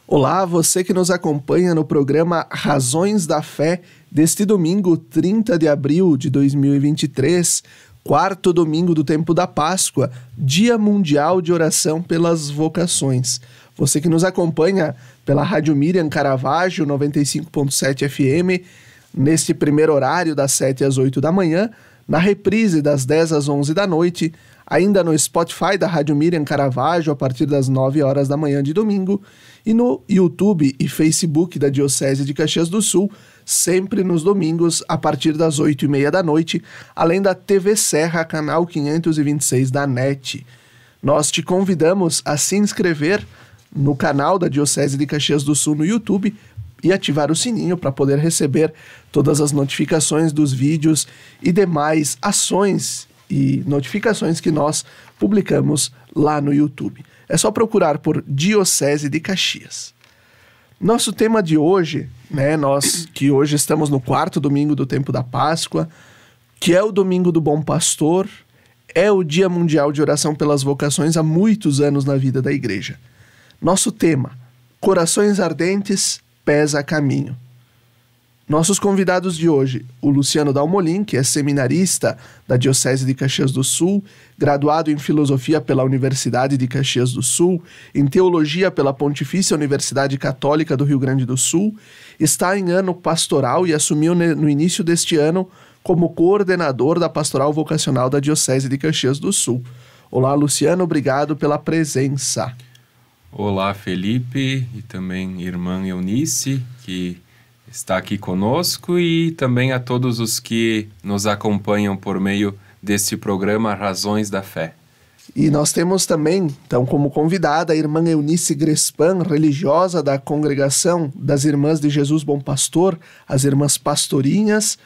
Olá, você que nos acompanha no programa Razões da Fé deste domingo, 30 de abril de 2023, quarto domingo do tempo da Páscoa, Dia Mundial de Oração pelas Vocações. Você que nos acompanha pela Rádio Miriam Caravaggio, 95.7 FM, neste primeiro horário das 7 às 8 da manhã, na reprise das 10 às 11 da noite, ainda no Spotify da Rádio Miriam Caravaggio a partir das 9 horas da manhã de domingo e no YouTube e Facebook da Diocese de Caxias do Sul, sempre nos domingos a partir das 8h30 da noite, além da TV Serra, canal 526 da NET. Nós te convidamos a se inscrever no canal da Diocese de Caxias do Sul no YouTube e ativar o sininho para poder receber todas as notificações dos vídeos e demais ações e notificações que nós publicamos lá no YouTube. É só procurar por Diocese de Caxias. Nosso tema de hoje, nós que hoje estamos no quarto domingo do tempo da Páscoa, que é o Domingo do Bom Pastor, é o Dia Mundial de Oração pelas Vocações há muitos anos na vida da Igreja. Nosso tema, Corações Ardentes, Pés a Caminho. Nossos convidados de hoje, o Luciano Dalmolin, que é seminarista da Diocese de Caxias do Sul, graduado em Filosofia pela Universidade de Caxias do Sul, em Teologia pela Pontifícia Universidade Católica do Rio Grande do Sul, está em ano pastoral e assumiu no início deste ano como coordenador da Pastoral Vocacional da Diocese de Caxias do Sul. Olá, Luciano, obrigado pela presença. Olá, Felipe, e também irmã Eunice, que está aqui conosco, e também a todos os que nos acompanham por meio desse programa Razões da Fé. E nós temos também, então, como convidada, a irmã Eunice Grespan, religiosa da Congregação das Irmãs de Jesus Bom Pastor, as Irmãs Pastorinhas,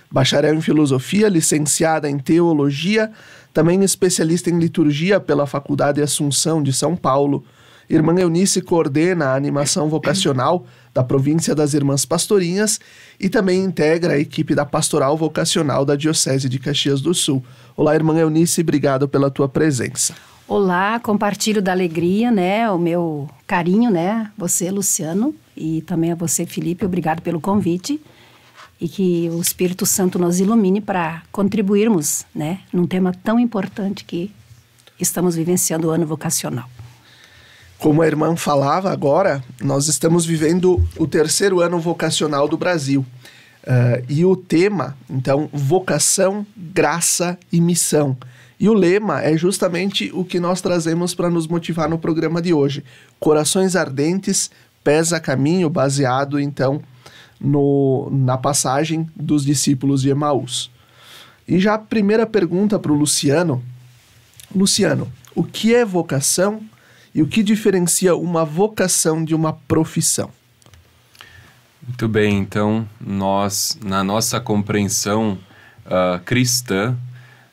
bacharel em Filosofia, licenciada em Teologia, também especialista em Liturgia pela Faculdade Assunção de São Paulo. Irmã Eunice coordena a animação vocacional da província das Irmãs Pastorinhas e também integra a equipe da Pastoral Vocacional da Diocese de Caxias do Sul. Olá, irmã Eunice, obrigado pela tua presença. Olá, compartilho da alegria, o meu carinho, você, Luciano, e também a você, Felipe, obrigado pelo convite e que o Espírito Santo nos ilumine para contribuirmos, num tema tão importante que estamos vivenciando o ano vocacional. Como a irmã falava agora, nós estamos vivendo o terceiro ano vocacional do Brasil. E o tema, então, vocação, graça e missão. E o lema é justamente o que nós trazemos para nos motivar no programa de hoje. Corações ardentes, pés a caminho, baseado, então, na passagem dos discípulos de Emaús. E já a primeira pergunta para o Luciano. Luciano, o que é vocação? E o que diferencia uma vocação de uma profissão? Muito bem, então, nós, na nossa compreensão cristã,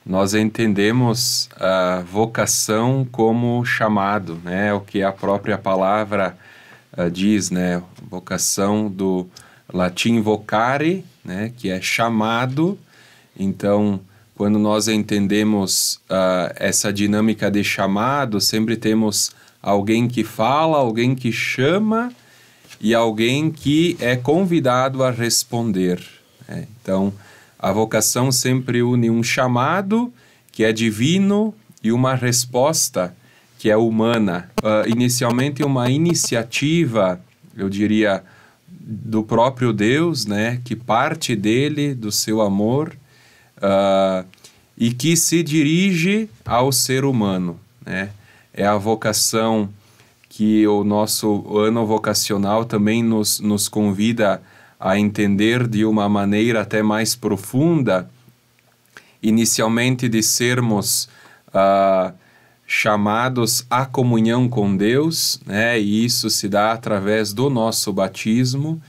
nós entendemos a vocação como chamado, o que a própria palavra diz, vocação do latim vocare, que é chamado. Então, quando nós entendemos essa dinâmica de chamado, sempre temos alguém que fala, alguém que chama e alguém que é convidado a responder. Então, a vocação sempre une um chamado, que é divino, e uma resposta, que é humana. Inicialmente, uma iniciativa, eu diria, do próprio Deus, que parte dele, do seu amor, e que se dirige ao ser humano, É a vocação que o nosso ano vocacional também nos convida a entender de uma maneira até mais profunda, inicialmente de sermos chamados à comunhão com Deus, e isso se dá através do nosso batismo,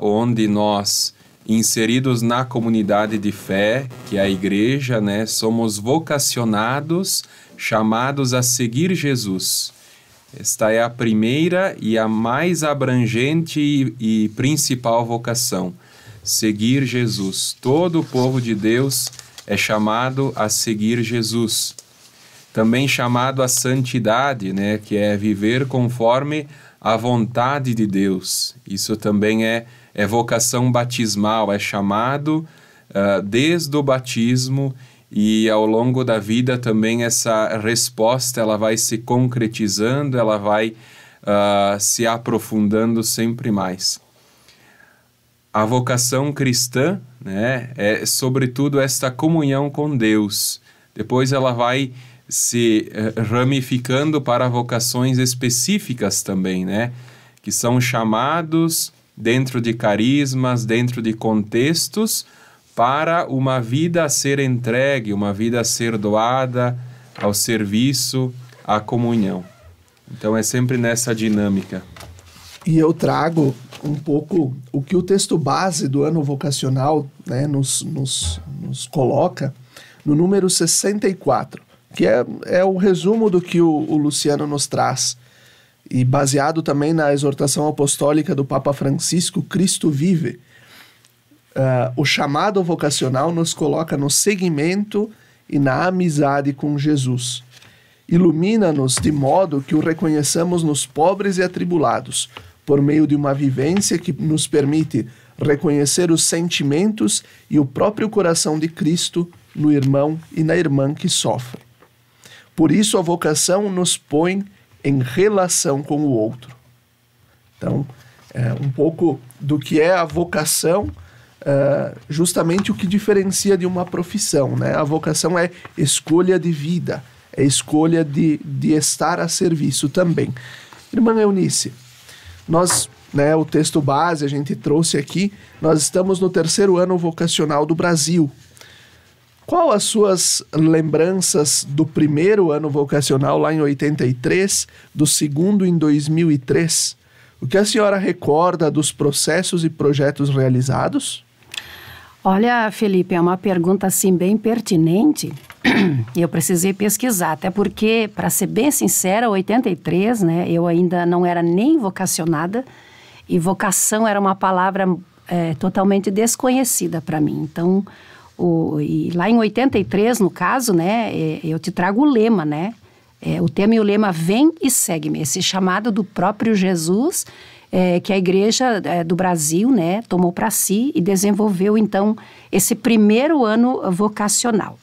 onde nós, inseridos na comunidade de fé, que é a igreja, somos vocacionados, chamados a seguir Jesus. Esta é a primeira e a mais abrangente e principal vocação, seguir Jesus. Todo o povo de Deus é chamado a seguir Jesus. Também chamado à santidade, né, que é viver conforme a vontade de Deus. Isso também é vocação batismal, é chamado desde o batismo, e ao longo da vida também essa resposta ela vai se concretizando, ela vai se aprofundando sempre mais. A vocação cristã, né, é sobretudo esta comunhão com Deus. Depois ela vai se ramificando para vocações específicas também, né, que são chamados dentro de carismas, dentro de contextos, para uma vida a ser entregue, uma vida a ser doada ao serviço, à comunhão. Então é sempre nessa dinâmica. E eu trago um pouco o que o texto base do ano vocacional, né, nos coloca no número 64, que é o resumo do que o Luciano nos traz. E baseado também na exortação apostólica do Papa Francisco, Cristo vive. O chamado vocacional nos coloca no seguimento e na amizade com Jesus. Ilumina-nos de modo que o reconheçamos nos pobres e atribulados, por meio de uma vivência que nos permite reconhecer os sentimentos e o próprio coração de Cristo no irmão e na irmã que sofrem. Por isso a vocação nos põe em relação com o outro. Então, um pouco do que é a vocação, justamente o que diferencia de uma profissão, né? A vocação é escolha de vida, é escolha de estar a serviço também. Irmã Eunice, nós, né, o texto base a gente trouxe aqui, nós estamos no 3º ano vocacional do Brasil. Qual as suas lembranças do 1º ano vocacional lá em 83, do 2º em 2003? O que a senhora recorda dos processos e projetos realizados? Olha, Felipe, é uma pergunta assim bem pertinente. Eu precisei pesquisar, até porque, para ser bem sincera, 83, né, eu ainda não era nem vocacionada e vocação era uma palavra totalmente desconhecida para mim. Então, e lá em 83, no caso, né, eu te trago o lema, né? O tema e o lema vem e segue-me, esse chamado do próprio Jesus, que a Igreja do Brasil, né, tomou para si e desenvolveu, então, esse 1º ano vocacional.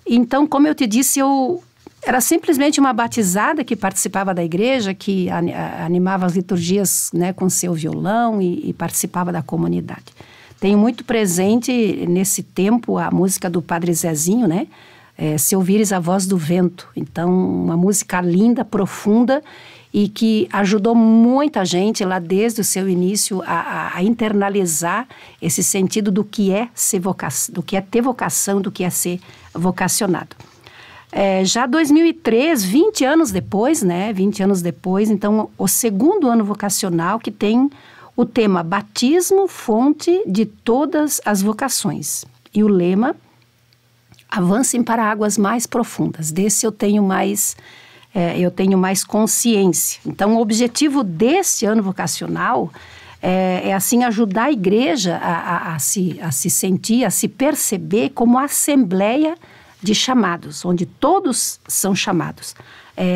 Então, como eu te disse, eu era simplesmente uma batizada que participava da igreja, que animava as liturgias, né, com seu violão e participava da comunidade. Tenho muito presente nesse tempo a música do Padre Zezinho, né? Se ouvires a voz do vento. Então, uma música linda, profunda e que ajudou muita gente lá desde o seu início a internalizar esse sentido do que é ser do que é ter vocação, do que é ser vocacionado. Já 2003, 20 anos depois, né? 20 anos depois, então, o 2º ano vocacional que tem o tema Batismo, fonte de todas as vocações. E o lema, avancem para águas mais profundas. Desse eu tenho mais consciência. Então, o objetivo desse ano vocacional assim, ajudar a igreja a se sentir, a se perceber como assembleia de chamados, onde todos são chamados.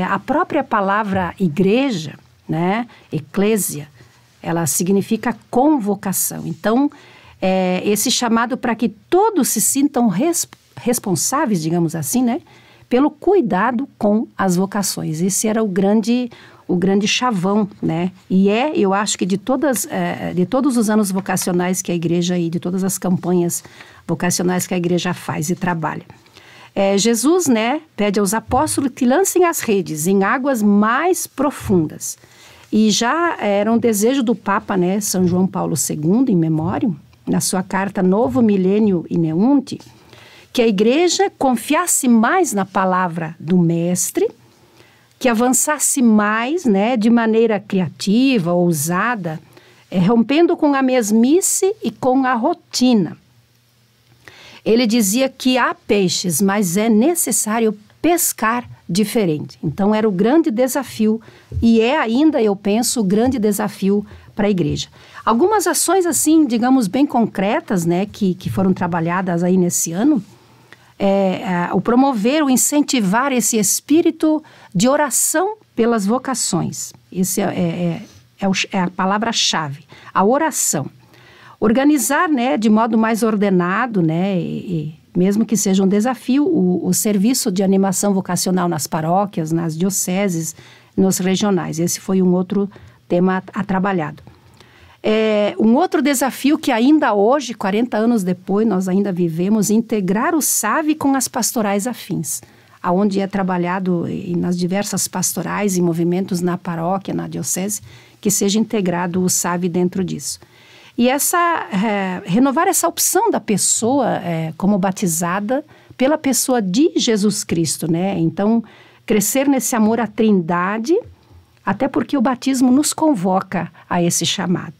A própria palavra igreja, né, eclésia, ela significa convocação. Então, esse chamado para que todos se sintam responsáveis, digamos assim, né, pelo cuidado com as vocações. Esse era o grande chavão, né? E eu acho que de todos os anos vocacionais que a igreja e de todas as campanhas vocacionais que a igreja faz e trabalha. Jesus, né, pede aos apóstolos que lancem as redes em águas mais profundas. E já era um desejo do Papa, né, São João Paulo II, em memória, na sua carta Novo Milênio Ineunte, que a igreja confiasse mais na palavra do mestre, que avançasse mais, né, de maneira criativa, ousada, rompendo com a mesmice e com a rotina. Ele dizia que há peixes, mas é necessário pescar diferente. Então era o grande desafio e é ainda, eu penso, o grande desafio para a igreja. Algumas ações assim, digamos, bem concretas, né, que foram trabalhadas aí nesse ano, o promover, o incentivar esse espírito de oração pelas vocações. Esse é a palavra-chave, a oração. Organizar, né, de modo mais ordenado, né, e mesmo que seja um desafio, o serviço de animação vocacional nas paróquias, nas dioceses, nos regionais. Esse foi um outro tema a trabalhado. Um outro desafio que ainda hoje, 40 anos depois, nós ainda vivemos, integrar o SAVE com as pastorais afins, aonde é trabalhado nas diversas pastorais e movimentos na paróquia, na diocese, que seja integrado o SAVE dentro disso. E renovar essa opção da pessoa como batizada pela pessoa de Jesus Cristo, né? Então, crescer nesse amor à Trindade, até porque o batismo nos convoca a esse chamado.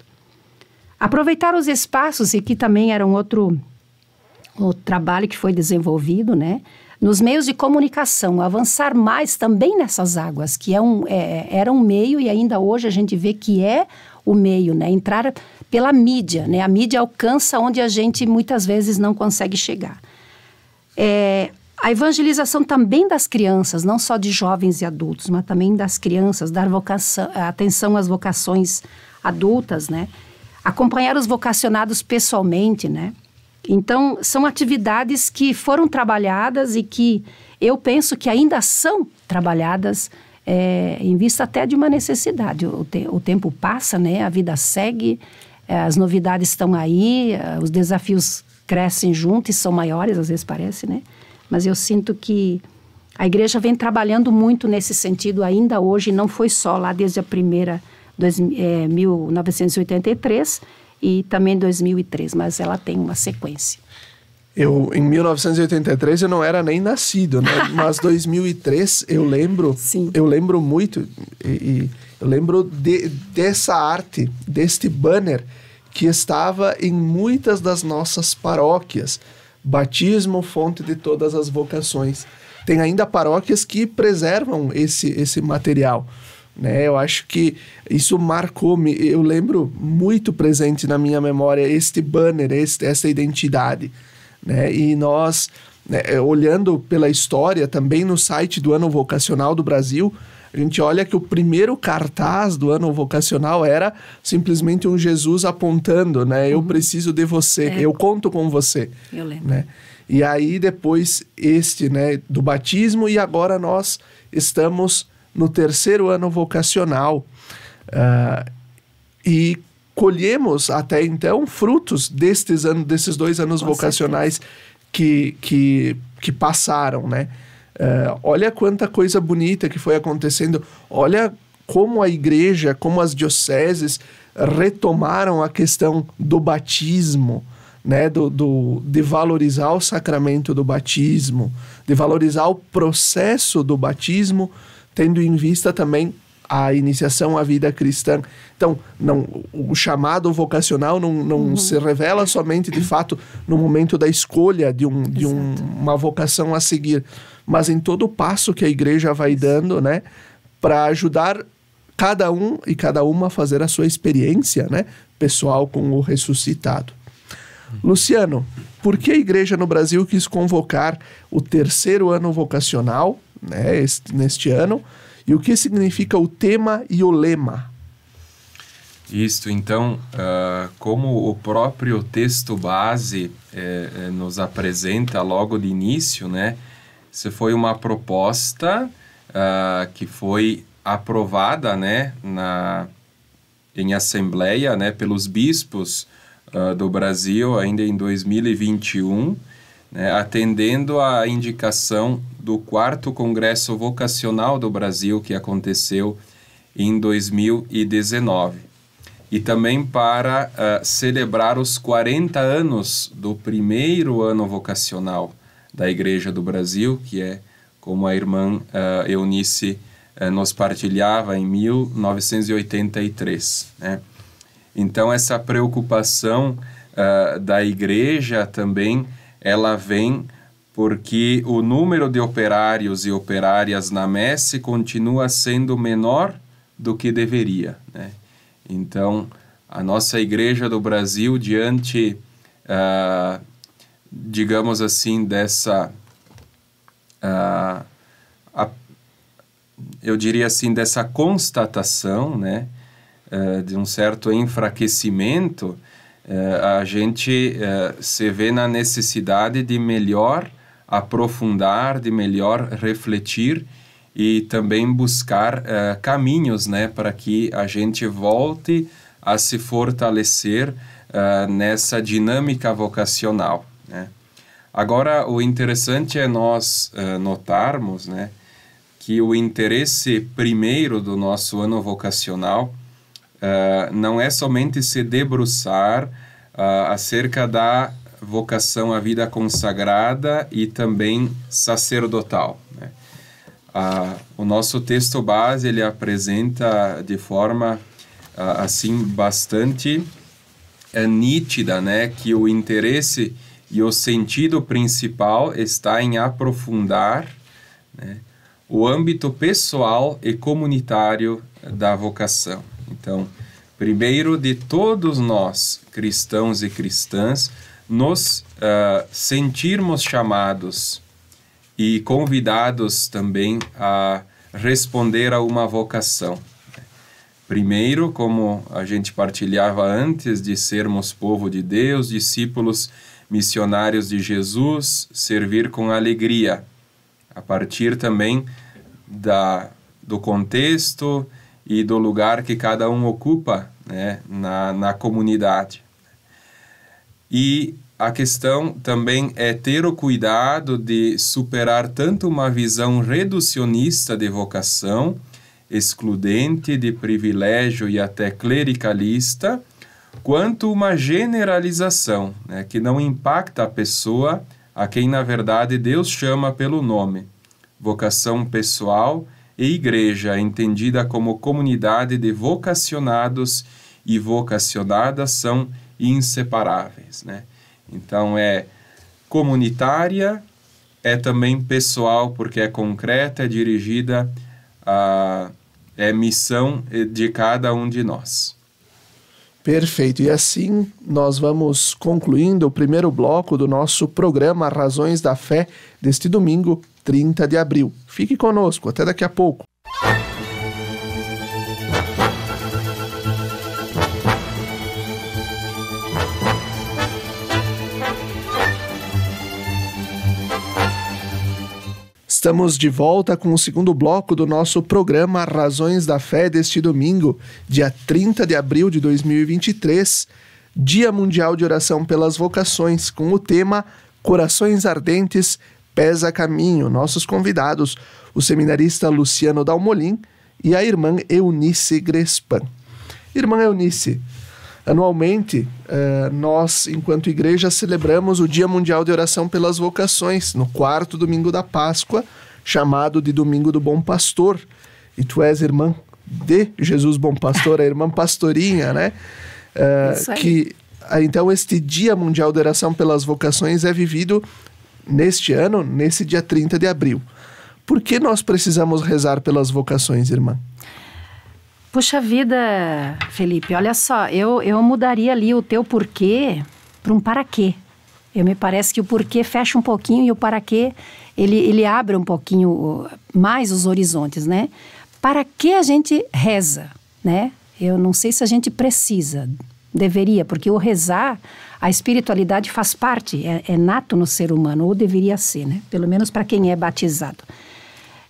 Aproveitar os espaços, e aqui também era o trabalho que foi desenvolvido, né? Nos meios de comunicação, avançar mais também nessas águas, que era um meio e ainda hoje a gente vê que é o meio, né? Entrar pela mídia, né? A mídia alcança onde a gente muitas vezes não consegue chegar. A evangelização também das crianças, não só de jovens e adultos, mas também das crianças, dar atenção às vocações adultas, né? Acompanhar os vocacionados pessoalmente, né? Então, são atividades que foram trabalhadas e que eu penso que ainda são trabalhadas em vista até de uma necessidade. O tempo passa, né? A vida segue, as novidades estão aí, os desafios crescem juntos e são maiores, às vezes parece, né? Mas eu sinto que a igreja vem trabalhando muito nesse sentido ainda hoje, não foi só lá desde a primeira, 1983 e também 2003, mas ela tem uma sequência. Em 1983 eu não era nem nascido, né? Mas 2003 eu lembro, Sim. Eu lembro muito, e eu lembro dessa arte, deste banner que estava em muitas das nossas paróquias. Batismo, fonte de todas as vocações. Tem ainda paróquias que preservam esse material, né? Eu acho que isso marcou-me, eu lembro muito presente na minha memória este banner, essa identidade, né? E nós, né, olhando pela história, também no site do Ano Vocacional do Brasil, a gente olha que o primeiro cartaz do Ano Vocacional era simplesmente um Jesus apontando, né? Eu preciso de você, eu conto com você. Eu lembro. Né? E aí depois né, do batismo, e agora nós estamos no 3º ano vocacional. E colhemos até então frutos desses 2 anos Com vocacionais que passaram, né? Olha quanta coisa bonita que foi acontecendo. Olha como a igreja, como as dioceses retomaram a questão do batismo, né? De valorizar o sacramento do batismo, de valorizar o processo do batismo, tendo em vista também a iniciação à vida cristã. Então, o chamado vocacional não se revela somente, de fato, no momento da escolha de uma vocação a seguir, mas em todo o passo que a igreja vai dando, né, para ajudar cada um e cada uma a fazer a sua experiência, né, pessoal com o ressuscitado. Luciano, por que a igreja no Brasil quis convocar o 3º ano vocacional, né, neste ano? E o que significa o tema e o lema? Isso, então, como o próprio texto base nos apresenta logo de início, né? Isso foi uma proposta que foi aprovada, né, em assembleia, né, pelos bispos do Brasil ainda em 2021, né, atendendo à indicação do 4º Congresso Vocacional do Brasil, que aconteceu em 2019. E também para celebrar os 40 anos do 1º ano vocacional da Igreja do Brasil, que é, como a irmã Eunice nos partilhava, em 1983. Né? Então, essa preocupação da Igreja também, ela vem porque o número de operários e operárias na messe continua sendo menor do que deveria, né? Então, a nossa Igreja do Brasil, diante, digamos assim, dessa, eu diria assim, dessa constatação, né, de um certo enfraquecimento, a gente se vê na necessidade de melhor aprofundar, de melhor refletir e também buscar caminhos, né, para que a gente volte a se fortalecer nessa dinâmica vocacional, né? Agora, o interessante é nós notarmos, né, que o interesse primeiro do nosso ano vocacional não é somente se debruçar acerca da vocação à vida consagrada e também sacerdotal, né? O nosso texto base, ele apresenta de forma assim bastante nítida, né, que o interesse e o sentido principal está em aprofundar, né, o âmbito pessoal e comunitário da vocação. Então, primeiro de todos nós, cristãos e cristãs, nos sentirmos chamados e convidados também a responder a uma vocação. Primeiro, como a gente partilhava antes, de sermos povo de Deus, discípulos missionários de Jesus, servir com alegria, a partir também do contexto e do lugar que cada um ocupa, né, na comunidade. E a questão também é ter o cuidado de superar tanto uma visão reducionista de vocação, excludente, de privilégio e até clericalista, quanto uma generalização, né, que não impacta a pessoa a quem, na verdade, Deus chama pelo nome. Vocação pessoal e igreja, entendida como comunidade de vocacionados e vocacionadas, são inseparáveis, né? Então, é comunitária, é também pessoal, porque é concreta, é dirigida é missão de cada um de nós. Perfeito. E assim nós vamos concluindo o primeiro bloco do nosso programa Razões da Fé deste domingo, 30 de abril. Fique conosco, até daqui a pouco. Estamos de volta com o segundo bloco do nosso programa Razões da Fé deste domingo, dia 30 de abril de 2023, Dia Mundial de Oração pelas Vocações, com o tema Corações Ardentes, Pés a Caminho. Nossos convidados, o seminarista Luciano Dalmolin e a irmã Eunice Grespan. Irmã Eunice, anualmente, nós, enquanto igreja, celebramos o Dia Mundial de Oração pelas Vocações, no 4º domingo da Páscoa, chamado de Domingo do Bom Pastor. E tu és irmã de Jesus Bom Pastor, a irmã Pastorinha, né? Isso aí. Então, este Dia Mundial de Oração pelas Vocações é vivido neste ano, nesse dia 30 de abril. Por que nós precisamos rezar pelas vocações, irmã? Puxa vida, Felipe, olha só, eu mudaria ali o teu porquê para um para quê. Me parece que o porquê fecha um pouquinho e o para quê, ele abre um pouquinho mais os horizontes, né? Para que a gente reza, né? Eu não sei se a gente precisa, deveria, porque o rezar, a espiritualidade faz parte, é nato no ser humano, ou deveria ser, né? Pelo menos para quem é batizado.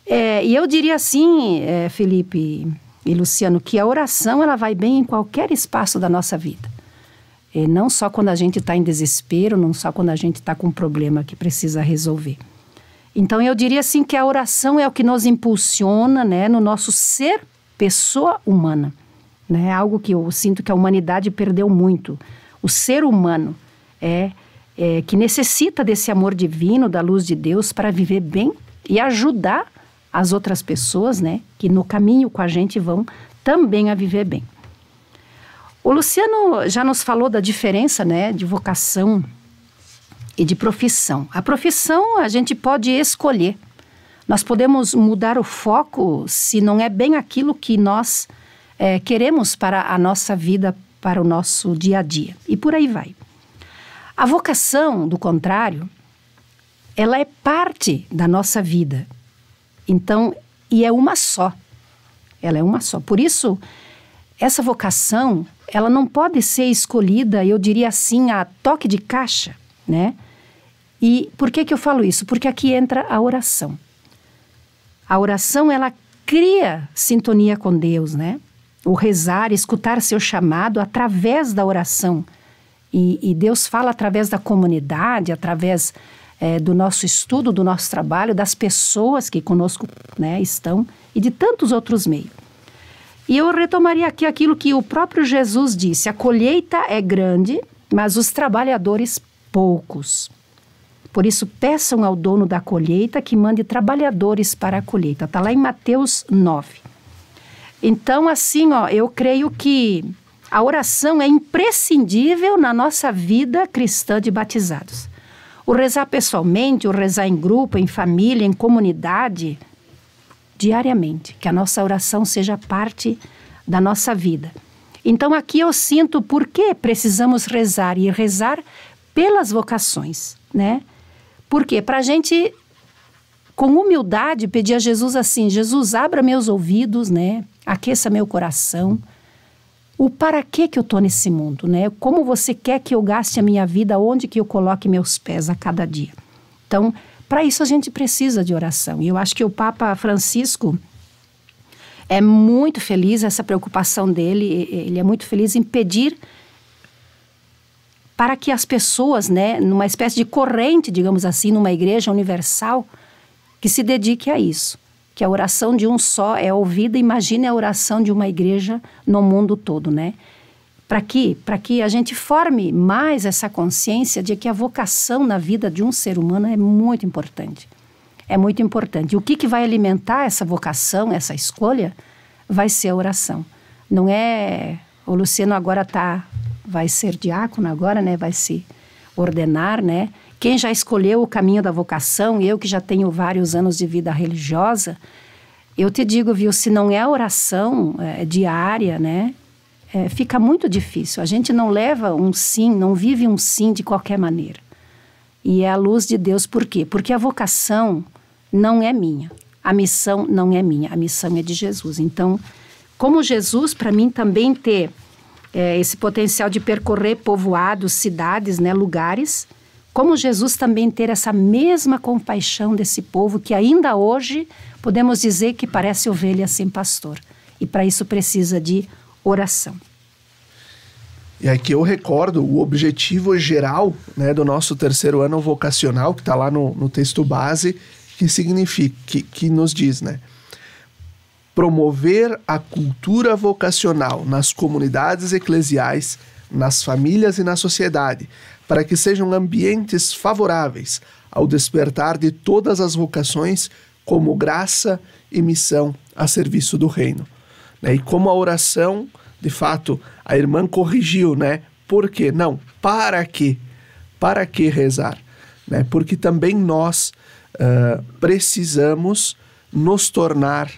E eu diria assim, Felipe e Luciano, que a oração ela vai bem em qualquer espaço da nossa vida. E não só quando a gente está em desespero, não só quando a gente está com um problema que precisa resolver. Então eu diria assim que a oração é o que nos impulsiona, né, no nosso ser pessoa humana. Né? Algo que eu sinto que a humanidade perdeu muito. O ser humano que necessita desse amor divino, da luz de Deus para viver bem e ajudar as outras pessoas, né, que no caminho com a gente vão também a viver bem. O Luciano já nos falou da diferença, né, de vocação e de profissão. A profissão a gente pode escolher. Nós podemos mudar o foco se não é bem aquilo que nós queremos para a nossa vida, para o nosso dia a dia. E por aí vai. A vocação, do contrário, ela é parte da nossa vida. Então, e é uma só. Ela é uma só. Por isso, essa vocação, ela não pode ser escolhida, eu diria assim, a toque de caixa, né? E por que eu falo isso? Porque aqui entra a oração. A oração, ela cria sintonia com Deus, né? O rezar, escutar seu chamado através da oração. E Deus fala através da comunidade, através do nosso estudo, do nosso trabalho, das pessoas que conosco, né, estão e de tantos outros meios. E eu retomaria aqui aquilo que o próprio Jesus disse: a colheita é grande, mas os trabalhadores poucos. Por isso, peçam ao dono da colheita que mande trabalhadores para a colheita. Está lá em Mateus 9. Então, assim, eu creio que a oração é imprescindível na nossa vida cristã de batizados. O rezar pessoalmente, o rezar em grupo, em família, em comunidade, diariamente. Que a nossa oração seja parte da nossa vida. Então, aqui eu sinto por que precisamos rezar e rezar pelas vocações, né? Por quê? Para a gente, com humildade, pedir a Jesus assim: Jesus, abra meus ouvidos, né? Aqueça meu coração. O para que eu estou nesse mundo, né? Como você quer que eu gaste a minha vida, onde que eu coloque meus pés a cada dia. Então, para isso a gente precisa de oração. E eu acho que o Papa Francisco é muito feliz, essa preocupação dele, ele é muito feliz em pedir para que as pessoas, né, numa espécie de corrente, digamos assim, numa igreja universal, que se dedique a isso. Que a oração de um só é ouvida, imagine a oração de uma igreja no mundo todo, né? Para que a gente forme mais essa consciência de que a vocação na vida de um ser humano é muito importante. É muito importante. E o que vai alimentar essa vocação, essa escolha, vai ser a oração. Não é... O Luciano agora vai ser diácono agora, né? Vai se ordenar, né? Quem já escolheu o caminho da vocação, eu que já tenho vários anos de vida religiosa, eu te digo, viu, se não é a oração diária, né? Fica muito difícil. A gente não leva um sim, não vive um sim de qualquer maneira. E é a luz de Deus. Por quê? Porque a vocação não é minha. A missão não é minha. A missão é de Jesus. Então, como Jesus, para mim também ter esse potencial de percorrer povoados, cidades, né, lugares, como Jesus também ter essa mesma compaixão desse povo que ainda hoje podemos dizer que parece ovelha sem pastor. E para isso precisa de oração. E aqui eu recordo o objetivo geral, né, do nosso terceiro ano vocacional, que está lá no texto base, que significa, que nos diz, né? Promover a cultura vocacional nas comunidades eclesiais, nas famílias e na sociedade, para que sejam ambientes favoráveis ao despertar de todas as vocações como graça e missão a serviço do reino. Né? E como a oração, de fato, a irmã corrigiu, né? Por quê? Não, para quê? Para que rezar? Né? Porque também nós precisamos nos tornar,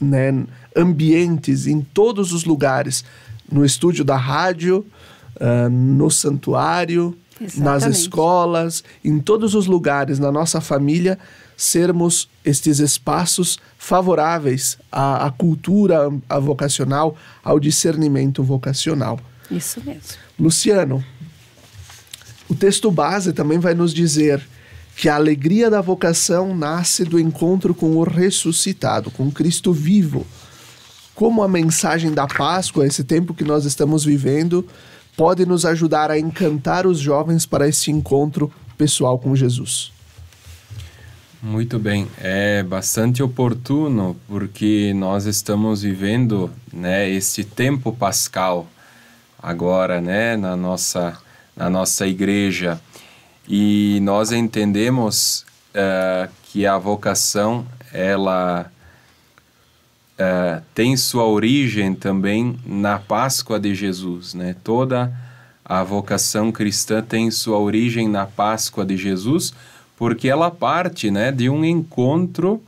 né, ambientes em todos os lugares, no estúdio da rádio, no santuário, exatamente, nas escolas, em todos os lugares, na nossa família, sermos estes espaços favoráveis à cultura vocacional, ao discernimento vocacional. Isso mesmo. Luciano, o texto base também vai nos dizer que a alegria da vocação nasce do encontro com o ressuscitado, com Cristo vivo. Como a mensagem da Páscoa, esse tempo que nós estamos vivendo, pode nos ajudar a encantar os jovens para esse encontro pessoal com Jesus? Muito bem, é bastante oportuno porque nós estamos vivendo, né, este tempo pascal agora, né, na nossa igreja, e nós entendemos que a vocação, ela tem sua origem também na Páscoa de Jesus, né? Toda a vocação cristã tem sua origem na Páscoa de Jesus, porque ela parte, né, de um encontro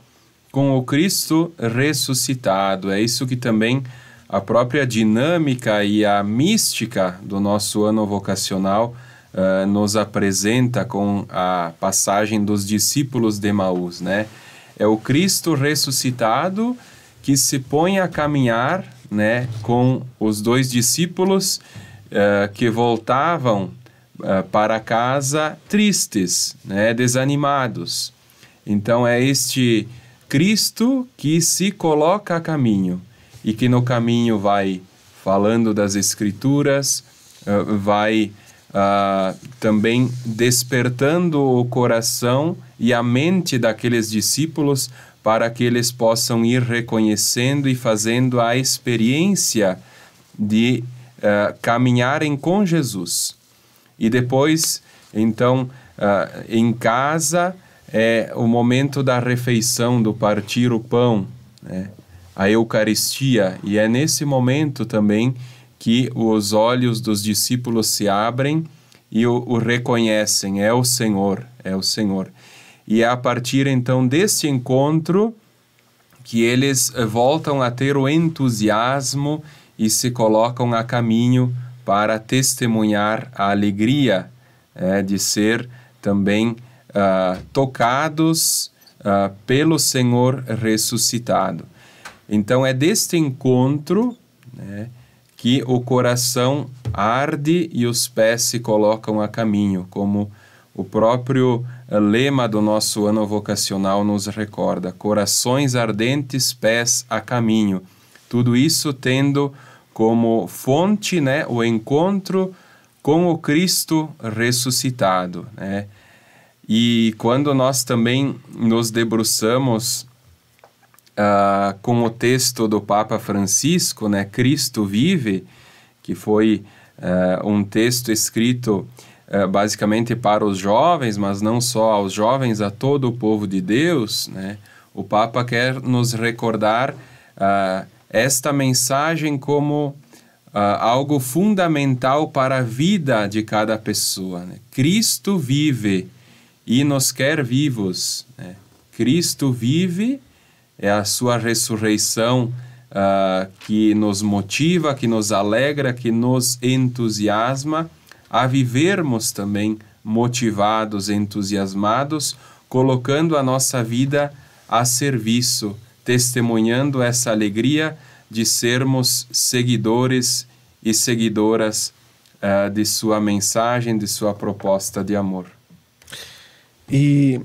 com o Cristo ressuscitado. É isso que também a própria dinâmica e a mística do nosso ano vocacional nos apresenta com a passagem dos discípulos de Emaús, né? É o Cristo ressuscitado que se põe a caminhar, né, com os dois discípulos que voltavam para casa tristes, né, desanimados. Então é este Cristo que se coloca a caminho e que no caminho vai falando das Escrituras, vai também despertando o coração e a mente daqueles discípulos para que eles possam ir reconhecendo e fazendo a experiência de caminharem com Jesus. E depois, então, em casa, é o momento da refeição, do partir o pão, né? A Eucaristia. E é nesse momento também que os olhos dos discípulos se abrem e o reconhecem. É o Senhor, é o Senhor. E é a partir, então, desse encontro que eles voltam a ter o entusiasmo e se colocam a caminho para testemunhar a alegria de ser também tocados pelo Senhor ressuscitado. Então é deste encontro, né, que o coração arde e os pés se colocam a caminho, como o próprio lema do nosso ano vocacional nos recorda: corações ardentes, pés a caminho. Tudo isso tendo como fonte, né, o encontro com o Cristo ressuscitado, né? E quando nós também nos debruçamos com o texto do Papa Francisco, né, Cristo Vive, que foi um texto escrito basicamente para os jovens, mas não só aos jovens, a todo o povo de Deus, né? O Papa quer nos recordar esta mensagem como algo fundamental para a vida de cada pessoa, né? Cristo vive e nos quer vivos, né? Cristo vive, é a sua ressurreição que nos motiva, que nos alegra, que nos entusiasma a vivermos também motivados, entusiasmados, colocando a nossa vida a serviço, testemunhando essa alegria de sermos seguidores e seguidoras de sua mensagem, de sua proposta de amor. E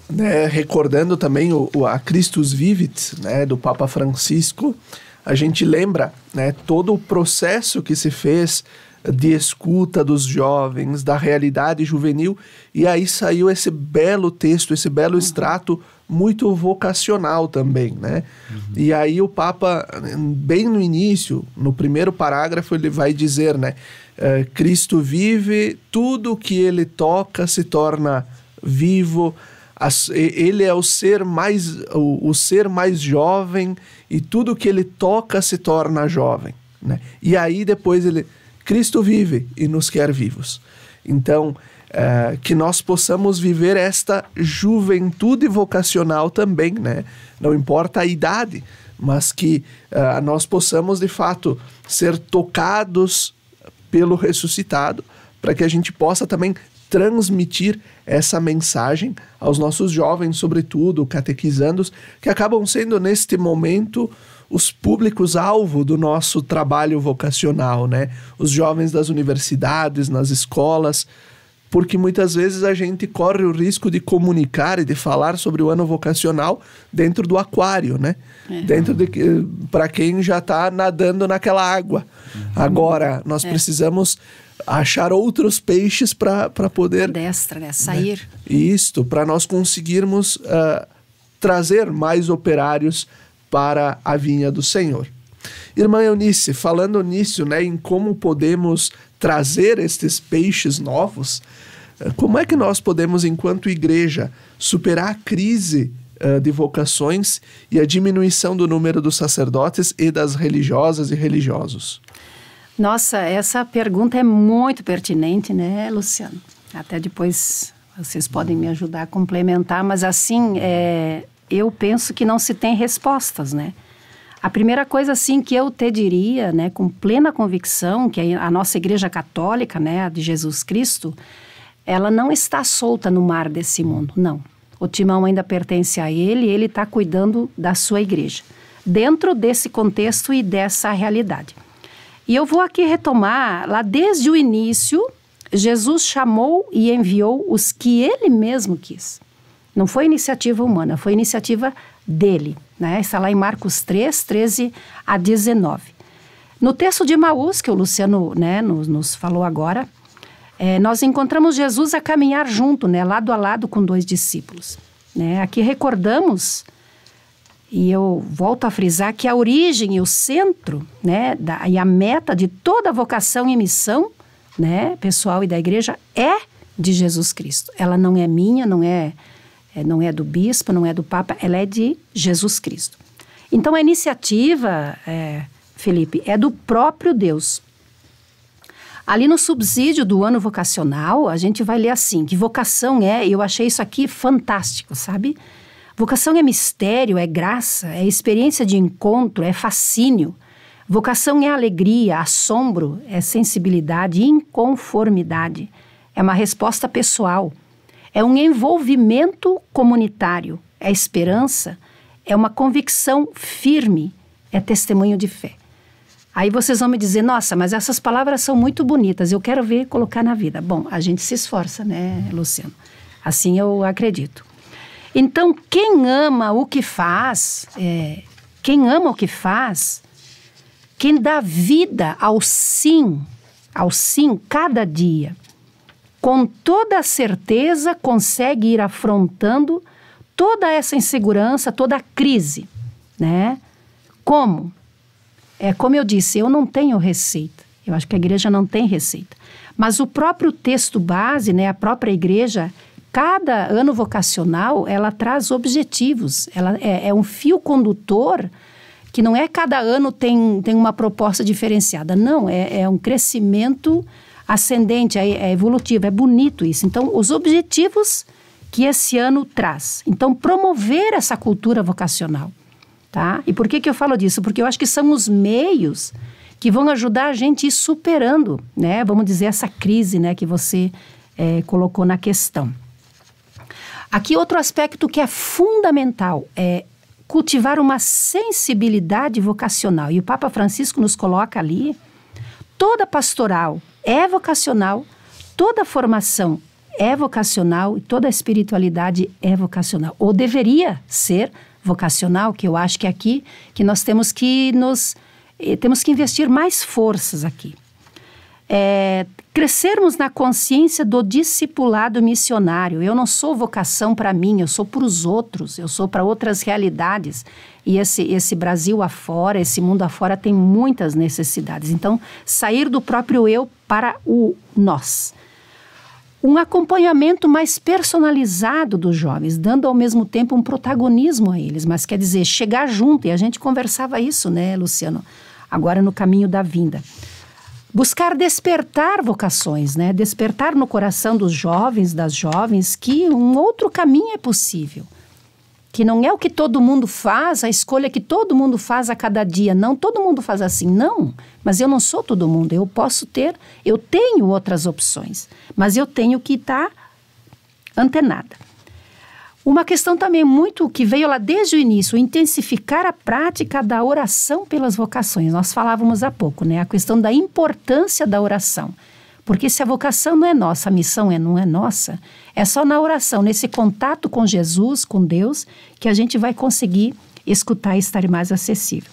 né, recordando também a Christus Vivit, né, do Papa Francisco, a gente lembra, né, todo o processo que se fez de escuta dos jovens, da realidade juvenil, e aí saiu esse belo texto, esse belo extrato muito vocacional também, né? E aí o Papa, bem no início, no primeiro parágrafo, ele vai dizer, né, Cristo vive, tudo que ele toca se torna vivo, ele é o ser mais jovem e tudo que ele toca se torna jovem, né? E aí depois Cristo vive e nos quer vivos. Então, que nós possamos viver esta juventude vocacional também, né? Não importa a idade, mas que nós possamos de fato ser tocados pelo ressuscitado, para que a gente possa também transmitir essa mensagem aos nossos jovens, sobretudo catequizandos, que acabam sendo neste momento os públicos-alvo do nosso trabalho vocacional, né? Os jovens das universidades, nas escolas, porque muitas vezes a gente corre o risco de comunicar e de falar sobre o ano vocacional dentro do aquário, né? Para quem já está nadando naquela água. Agora, nós precisamos achar outros peixes para poder... A destra, né? Sair. Isto, para nós conseguirmos trazer mais operários para a vinha do Senhor. Irmã Eunice, falando nisso, né, em como podemos trazer estes peixes novos, como é que nós podemos, enquanto igreja, superar a crise de vocações e a diminuição do número dos sacerdotes e das religiosas e religiosos? Nossa, essa pergunta é muito pertinente, né, Luciano? Até depois vocês podem me ajudar a complementar, mas assim, eu penso que não se tem respostas, né? A primeira coisa, assim, que eu te diria, né, com plena convicção, que a nossa Igreja Católica, né, a de Jesus Cristo, ela não está solta no mar desse mundo, não. O timão ainda pertence a ele está cuidando da sua igreja, dentro desse contexto e dessa realidade. E eu vou aqui retomar, lá desde o início, Jesus chamou e enviou os que ele mesmo quis. Não foi iniciativa humana, foi iniciativa dele, né? Está lá em Marcos 3, 13 a 19. No texto de Emaús, que o Luciano, né, nos falou agora, nós encontramos Jesus a caminhar junto, né, lado a lado com 2 discípulos. Né? Aqui recordamos, e eu volto a frisar, que a origem e o centro, né, e a meta de toda vocação e missão, né, pessoal e da igreja, é de Jesus Cristo. Ela não é minha, não é do bispo, não é do papa, ela é de Jesus Cristo. Então a iniciativa, Felipe, é do próprio Deus. Ali no subsídio do ano vocacional, a gente vai ler assim, que vocação eu achei isso aqui fantástico, sabe? Vocação é mistério, é graça, é experiência de encontro, é fascínio. Vocação é alegria, assombro, é sensibilidade, inconformidade. É uma resposta pessoal, é um envolvimento comunitário, é esperança, é uma convicção firme, é testemunho de fé. Aí vocês vão me dizer, nossa, mas essas palavras são muito bonitas, eu quero ver colocar na vida. Bom, a gente se esforça, né, Luciano? Assim eu acredito. Então, quem ama o que faz, quem dá vida ao sim cada dia, com toda a certeza consegue ir afrontando toda essa insegurança, toda a crise, né? Como? Como eu disse, eu não tenho receita. Eu acho que a igreja não tem receita. Mas o próprio texto base, né, a própria igreja, cada ano vocacional, ela traz objetivos. Ela é um fio condutor que não é cada ano tem uma proposta diferenciada. Não, é um crescimento ascendente, é evolutivo, é bonito isso. Então, os objetivos que esse ano traz. Então, promover essa cultura vocacional. Tá? E por que eu falo disso? Porque eu acho que são os meios que vão ajudar a gente a ir superando, né? Vamos dizer, essa crise, né, que você colocou na questão. Aqui outro aspecto que é fundamental é cultivar uma sensibilidade vocacional. E o Papa Francisco nos coloca ali, toda pastoral é vocacional, toda formação é vocacional e toda espiritualidade é vocacional. Ou deveria ser vocacional, que eu acho que é aqui que nós temos que investir mais forças aqui. Crescermos na consciência do discipulado missionário. Eu não sou vocação para mim, eu sou para os outros, eu sou para outras realidades. E esse Brasil afora, esse mundo afora tem muitas necessidades. Então, sair do próprio eu para o nós. Um acompanhamento mais personalizado dos jovens, dando ao mesmo tempo um protagonismo a eles, mas quer dizer, chegar junto, e a gente conversava isso, né, Luciano, agora no caminho da vinda. Buscar despertar vocações, né, despertar no coração dos jovens, das jovens, que um outro caminho é possível, que não é o que todo mundo faz, a escolha que todo mundo faz a cada dia, não, todo mundo faz assim, não, mas eu não sou todo mundo, eu tenho outras opções, mas eu tenho que estar antenada. Uma questão também muito que veio lá desde o início, intensificar a prática da oração pelas vocações, nós falávamos há pouco, né, a questão da importância da oração. Porque se a vocação não é nossa, a missão não é nossa, é só na oração, nesse contato com Jesus, com Deus, que a gente vai conseguir escutar e estar mais acessível.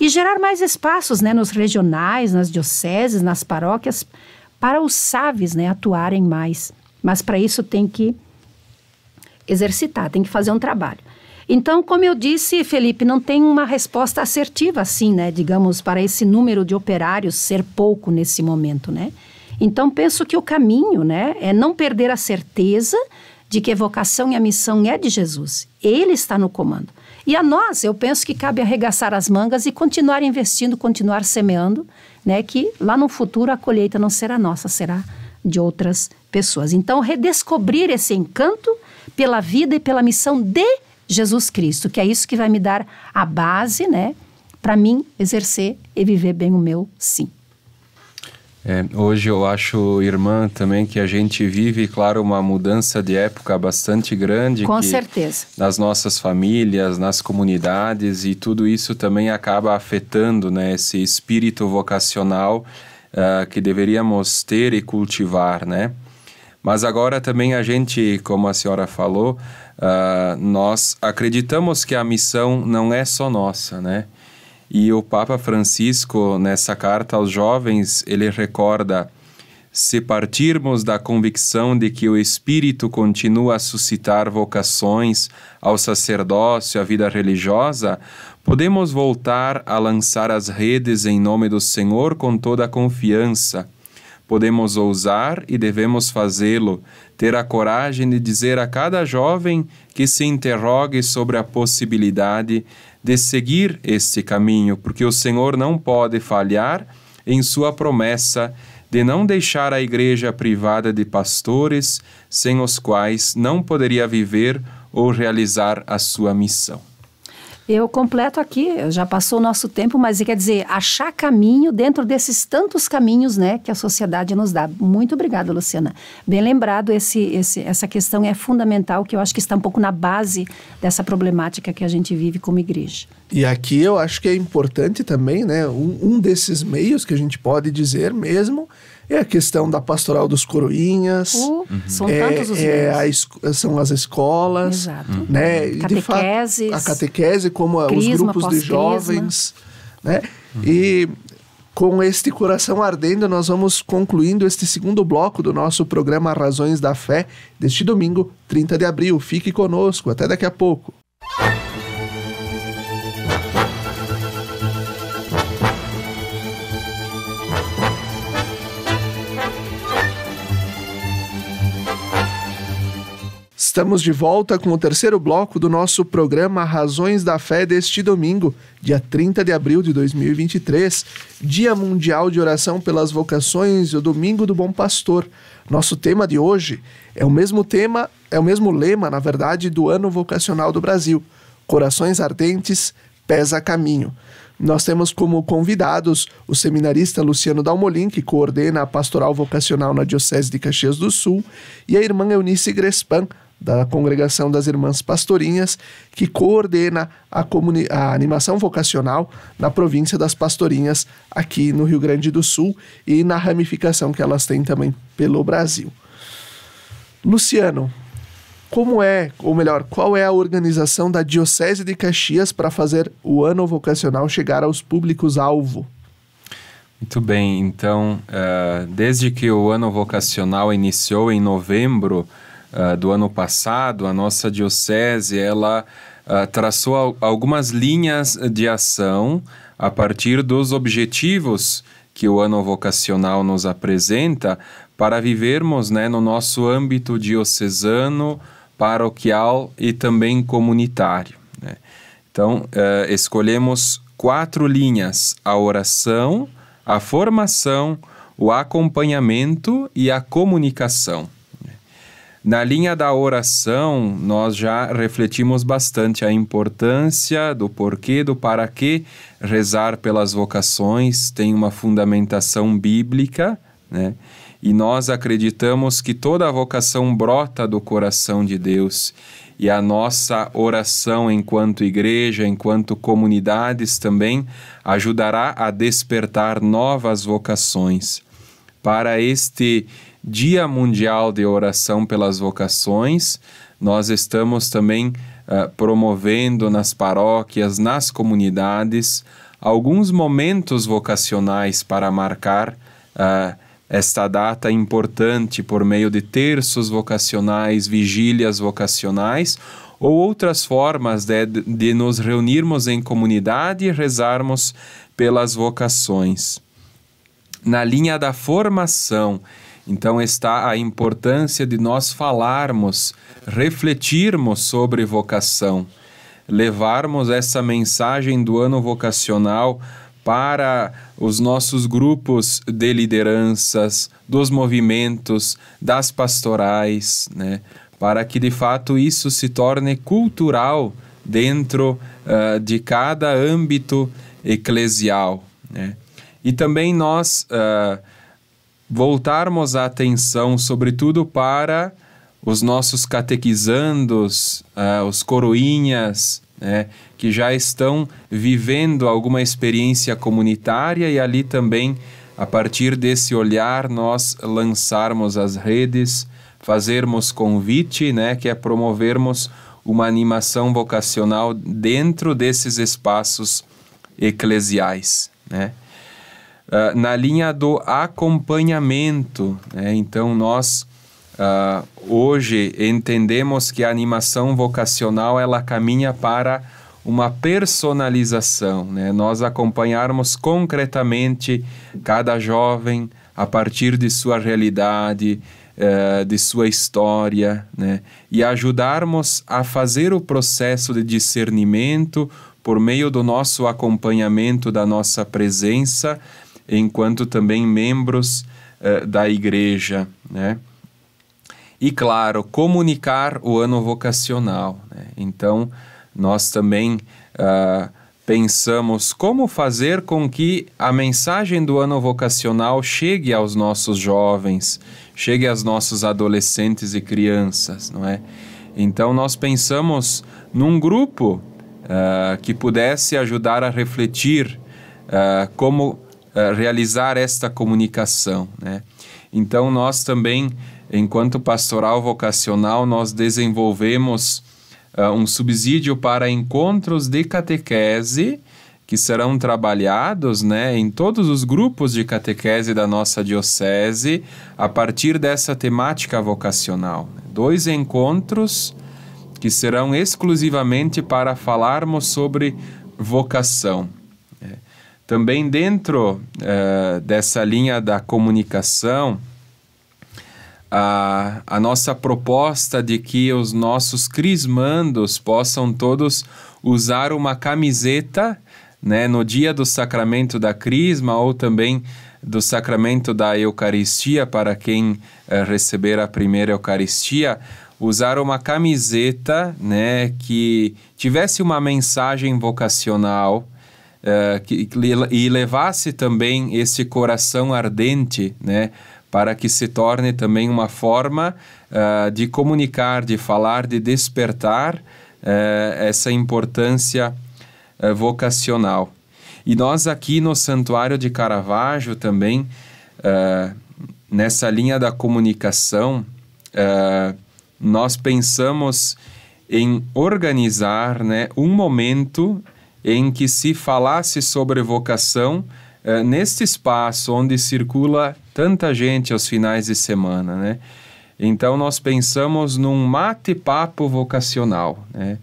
E gerar mais espaços, né, nos regionais, nas dioceses, nas paróquias, para os SAVs, né, atuarem mais. Mas para isso tem que exercitar, tem que fazer um trabalho. Então, como eu disse, Felipe, não tem uma resposta assertiva assim, né, digamos, para esse número de operários ser pouco nesse momento, né? Então, penso que o caminho, né, é não perder a certeza de que a vocação e a missão é de Jesus. Ele está no comando. E a nós, eu penso que cabe arregaçar as mangas e continuar investindo, continuar semeando, né? Que lá no futuro a colheita não será nossa, será de outras pessoas. Então, redescobrir esse encanto pela vida e pela missão de Jesus Cristo, que é isso que vai me dar a base, né? Para mim exercer e viver bem o meu sim. Hoje eu acho, irmã, também que a gente vive, claro, uma mudança de época bastante grande. Com certeza. Nas nossas famílias, nas comunidades, e tudo isso também acaba afetando, né, esse espírito vocacional que deveríamos ter e cultivar, né? Mas agora também a gente, como a senhora falou, nós acreditamos que a missão não é só nossa, né? E o Papa Francisco, nessa carta aos jovens, ele recorda: se partirmos da convicção de que o Espírito continua a suscitar vocações ao sacerdócio, à vida religiosa, podemos voltar a lançar as redes em nome do Senhor com toda a confiança. Podemos ousar e devemos fazê-lo, ter a coragem de dizer a cada jovem que se interrogue sobre a possibilidade de seguir este caminho, porque o Senhor não pode falhar em sua promessa de não deixar a igreja privada de pastores, sem os quais não poderia viver ou realizar a sua missão. Eu completo aqui, já passou o nosso tempo, mas quer dizer, achar caminho dentro desses tantos caminhos, né, que a sociedade nos dá. Muito obrigada, Luciana. Bem lembrado, essa questão é fundamental, que eu acho que está um pouco na base dessa problemática que a gente vive como igreja. E aqui eu acho que é importante também, né, um desses meios que a gente pode dizer mesmo é a questão da pastoral dos coroinhas. São tantos os meios. São as escolas. Exato. Né? Catequeses. De fato, a catequese, como crisma, os grupos de jovens. Né? E com este coração ardendo, nós vamos concluindo este segundo bloco do nosso programa Razões da Fé, deste domingo, 30 de abril. Fique conosco, até daqui a pouco. Estamos de volta com o terceiro bloco do nosso programa Razões da Fé deste domingo, dia 30 de abril de 2023, Dia Mundial de Oração pelas Vocações e o Domingo do Bom Pastor. Nosso tema de hoje é o mesmo lema, na verdade, do Ano Vocacional do Brasil: Corações Ardentes, Pés a Caminho. Nós temos como convidados o seminarista Luciano Dalmolin, que coordena a pastoral vocacional na Diocese de Caxias do Sul, e a irmã Eunice Grespan, da Congregação das Irmãs Pastorinhas, que coordena a animação vocacional na província das Pastorinhas, aqui no Rio Grande do Sul, e na ramificação que elas têm também pelo Brasil. Luciano, qual é a organização da Diocese de Caxias para fazer o ano vocacional chegar aos públicos-alvo? Muito bem, então, desde que o ano vocacional iniciou em novembro do ano passado, a nossa diocese, ela traçou algumas linhas de ação a partir dos objetivos que o ano vocacional nos apresenta para vivermos, né, no nosso âmbito diocesano, paroquial e também comunitário, né? Então, escolhemos 4 linhas: a oração, a formação, o acompanhamento e a comunicação. Na linha da oração, nós já refletimos bastante a importância do porquê, do para quê rezar pelas vocações. Tem uma fundamentação bíblica, né? E nós acreditamos que toda a vocação brota do coração de Deus. E a nossa oração enquanto igreja, enquanto comunidades também, ajudará a despertar novas vocações. Para este Dia Mundial de Oração pelas Vocações, nós estamos também promovendo nas paróquias, nas comunidades, alguns momentos vocacionais para marcar esta data importante por meio de terços vocacionais, vigílias vocacionais ou outras formas de nos reunirmos em comunidade e rezarmos pelas vocações. Na linha da formação, então, está a importância de nós falarmos, refletirmos sobre vocação. levarmos essa mensagem do ano vocacional para os nossos grupos de lideranças, dos movimentos, das pastorais, né? Para que de fato isso se torne cultural dentro de cada âmbito eclesial, né? E também nós voltarmos a atenção, sobretudo, para os nossos catequizandos, os coroinhas, né, que já estão vivendo alguma experiência comunitária, e ali também, a partir desse olhar, nós lançarmos as redes, fazermos convite, né, que é promovermos uma animação vocacional dentro desses espaços eclesiais, né? Na linha do acompanhamento, né? Então nós hoje entendemos que a animação vocacional ela caminha para uma personalização, né? Nós acompanharmos concretamente cada jovem a partir de sua realidade, de sua história, né? E ajudarmos a fazer o processo de discernimento por meio do nosso acompanhamento, da nossa presença, enquanto também membros da igreja, né? E, claro, comunicar o ano vocacional, né? Então, nós também pensamos como fazer com que a mensagem do ano vocacional chegue aos nossos jovens, chegue aos nossos adolescentes e crianças, não é? Então, nós pensamos num grupo que pudesse ajudar a refletir como realizar esta comunicação, né? Então, nós também, enquanto pastoral vocacional, nós desenvolvemos um subsídio para encontros de catequese que serão trabalhados, né, em todos os grupos de catequese da nossa diocese a partir dessa temática vocacional. 2 encontros que serão exclusivamente para falarmos sobre vocação. Também dentro dessa linha da comunicação, a nossa proposta de que os nossos crismandos possam todos usar uma camiseta, né, no dia do sacramento da crisma ou também do sacramento da Eucaristia, para quem receber a primeira Eucaristia, usar uma camiseta, né, que tivesse uma mensagem vocacional, e levasse também esse coração ardente, né, para que se torne também uma forma de comunicar, de falar, de despertar essa importância vocacional. E nós aqui no Santuário de Caravaggio também, nessa linha da comunicação, nós pensamos em organizar, né, um momento em que se falasse sobre vocação neste espaço onde circula tanta gente aos finais de semana, né? Então, nós pensamos num mate-papo vocacional, né?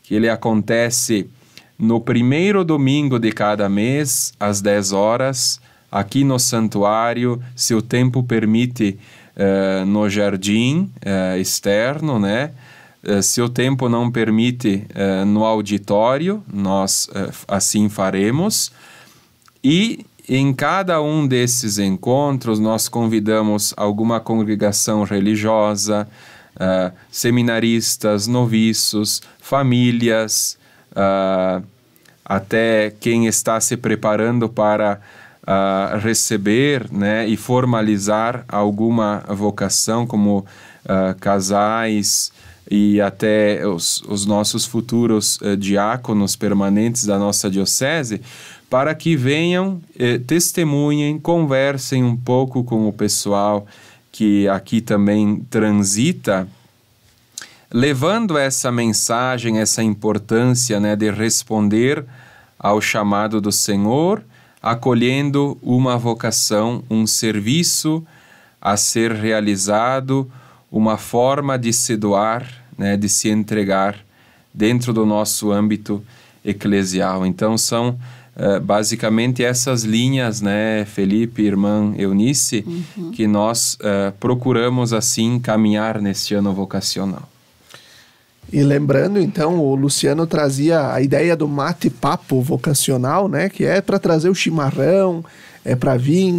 Que ele acontece no primeiro domingo de cada mês, às 10 horas, aqui no santuário, se o tempo permite, no jardim externo, né? Se o tempo não permite, no auditório, nós assim faremos. E em cada um desses encontros, nós convidamos alguma congregação religiosa, seminaristas, noviços, famílias, até quem está se preparando para receber, né, e formalizar alguma vocação, como casais e até os nossos futuros diáconos permanentes da nossa diocese, para que venham, testemunhem, conversem um pouco com o pessoal que aqui também transita, levando essa mensagem, essa importância, né, de responder ao chamado do Senhor, acolhendo uma vocação, um serviço a ser realizado, uma forma de se doar, né, de se entregar dentro do nosso âmbito eclesial. Então, são basicamente essas linhas, né, Felipe, irmã Eunice, que nós procuramos assim caminhar neste ano vocacional. E lembrando, então, o Luciano trazia a ideia do mate-papo vocacional, né? Que é para trazer o chimarrão, é para vir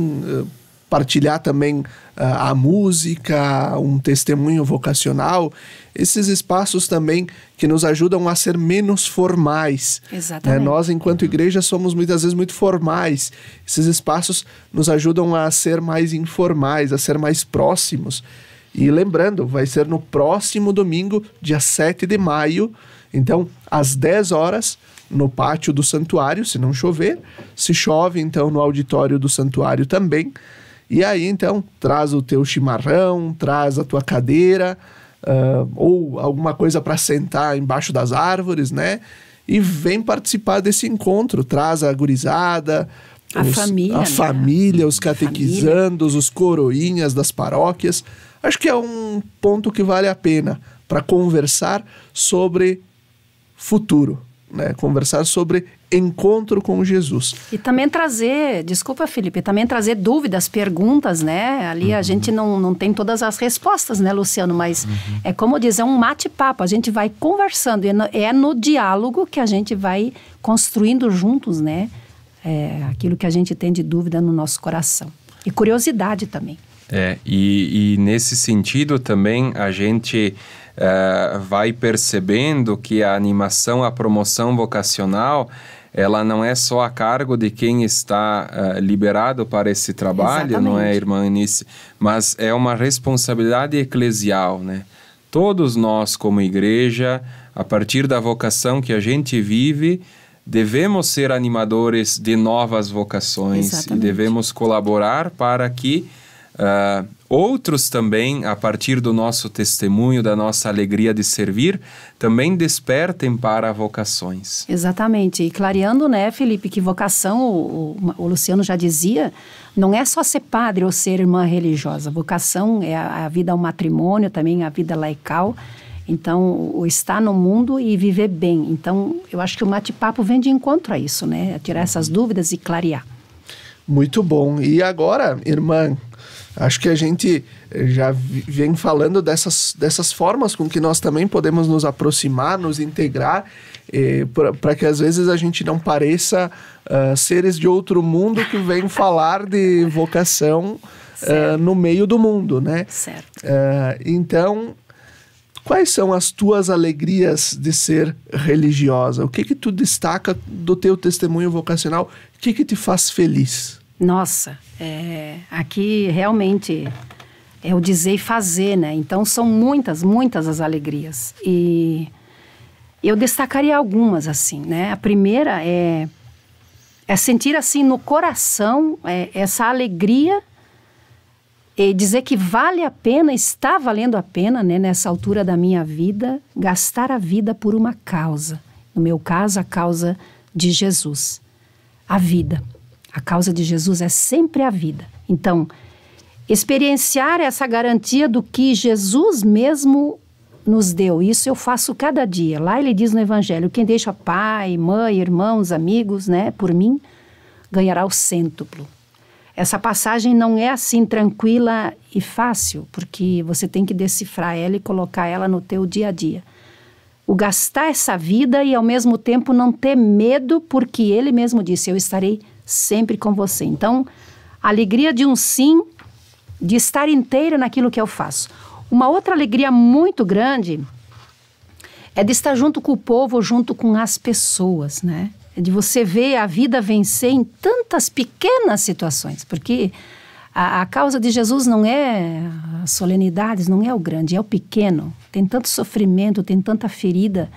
partilhar também a música, um testemunho vocacional. Esses espaços também que nos ajudam a ser menos formais. Exatamente. Nós, enquanto igreja, somos muitas vezes muito formais. Esses espaços nos ajudam a ser mais informais, a ser mais próximos. E lembrando, vai ser no próximo domingo, dia 7 de maio, então, às 10 horas, no pátio do santuário, se não chover. Se chove, então, no auditório do santuário também. E aí, então, traz o teu chimarrão, traz a tua cadeira, ou alguma coisa para sentar embaixo das árvores, né? E vem participar desse encontro. Traz a gurizada, a família, os catequizandos, os coroinhas das paróquias. Acho que é um ponto que vale a pena para conversar sobre futuro, né? Conversar sobre encontro com Jesus. E também trazer, desculpa, Felipe, também trazer dúvidas, perguntas, né? Ali a gente não tem todas as respostas, né, Luciano? Mas é como dizer, um bate-papo. A gente vai conversando. É no diálogo que a gente vai construindo juntos, né? Aquilo que a gente tem de dúvida no nosso coração. E curiosidade também. E nesse sentido também a gente vai percebendo que a animação, a promoção vocacional, ela não é só a cargo de quem está liberado para esse trabalho, exatamente, não é, irmã Eunice? Mas é uma responsabilidade eclesial, né? Todos nós, como igreja, a partir da vocação que a gente vive, devemos ser animadores de novas vocações. Exatamente. E devemos colaborar para que outros também, a partir do nosso testemunho, da nossa alegria de servir, também despertem para vocações. Exatamente. E clareando, né, Felipe, que vocação, o Luciano já dizia, não é só ser padre ou ser irmã religiosa. Vocação é a vida ao matrimônio, também a vida laical. Então, o estar no mundo e viver bem. Então, eu acho que o bate-papo vem de encontro a isso, né? A tirar essas dúvidas e clarear. Muito bom. E agora, irmã, acho que a gente já vem falando dessas formas com que nós também podemos nos aproximar, nos integrar, para que às vezes a gente não pareça seres de outro mundo que vêm falar de vocação no meio do mundo, né? Certo. Então, quais são as tuas alegrias de ser religiosa? O que tu destaca do teu testemunho vocacional? O que te faz feliz? Nossa, aqui realmente é o dizer e fazer, né? Então são muitas as alegrias. E eu destacaria algumas, assim, né? A primeira é sentir, assim, no coração essa alegria e dizer que vale a pena, está valendo a pena, né? Nessa altura da minha vida, gastar a vida por uma causa. No meu caso, a causa de Jesus. A vida. A causa de Jesus é sempre a vida. Então, experienciar essa garantia do que Jesus mesmo nos deu. Isso eu faço cada dia. Lá ele diz no Evangelho, quem deixa pai, mãe, irmãos, amigos, né, por mim, ganhará o cêntuplo. Essa passagem não é assim tranquila e fácil, porque você tem que decifrar ela e colocar ela no teu dia a dia. O gastar essa vida e ao mesmo tempo não ter medo, porque ele mesmo disse, eu estarei sempre com você. Então, a alegria de um sim, de estar inteira naquilo que eu faço. Uma outra alegria muito grande é de estar junto com o povo, junto com as pessoas, né? É de você ver a vida vencer em tantas pequenas situações, porque a causa de Jesus não é as solenidades, não é o grande, é o pequeno. Tem tanto sofrimento, tem tanta ferida,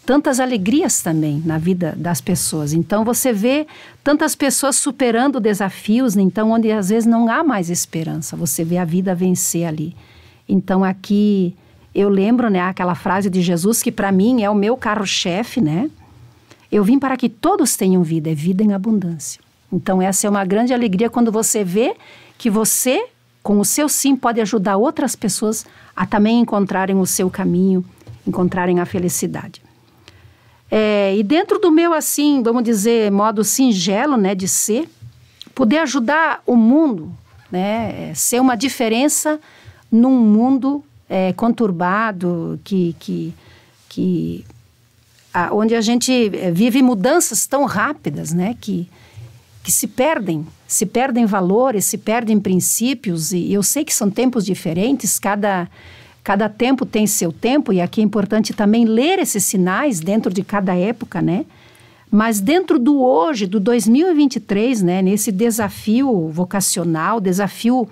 tantas alegrias também na vida das pessoas. Então, você vê tantas pessoas superando desafios, então, onde às vezes não há mais esperança. Você vê a vida vencer ali. Então, aqui, eu lembro, né, aquela frase de Jesus, que para mim é o meu carro-chefe, né? Eu vim para que todos tenham vida, é vida em abundância. Então, essa é uma grande alegria quando você vê que você, com o seu sim, pode ajudar outras pessoas a também encontrarem o seu caminho, encontrarem a felicidade. E dentro do meu, assim, vamos dizer, modo singelo, né, de ser, poder ajudar o mundo, né, ser uma diferença num mundo conturbado, que onde a gente vive mudanças tão rápidas, né? Que se perdem valores, se perdem princípios, e eu sei que são tempos diferentes, cada tempo tem seu tempo, e aqui é importante também ler esses sinais dentro de cada época, né? Mas dentro do hoje, do 2023, né? Nesse desafio vocacional, desafio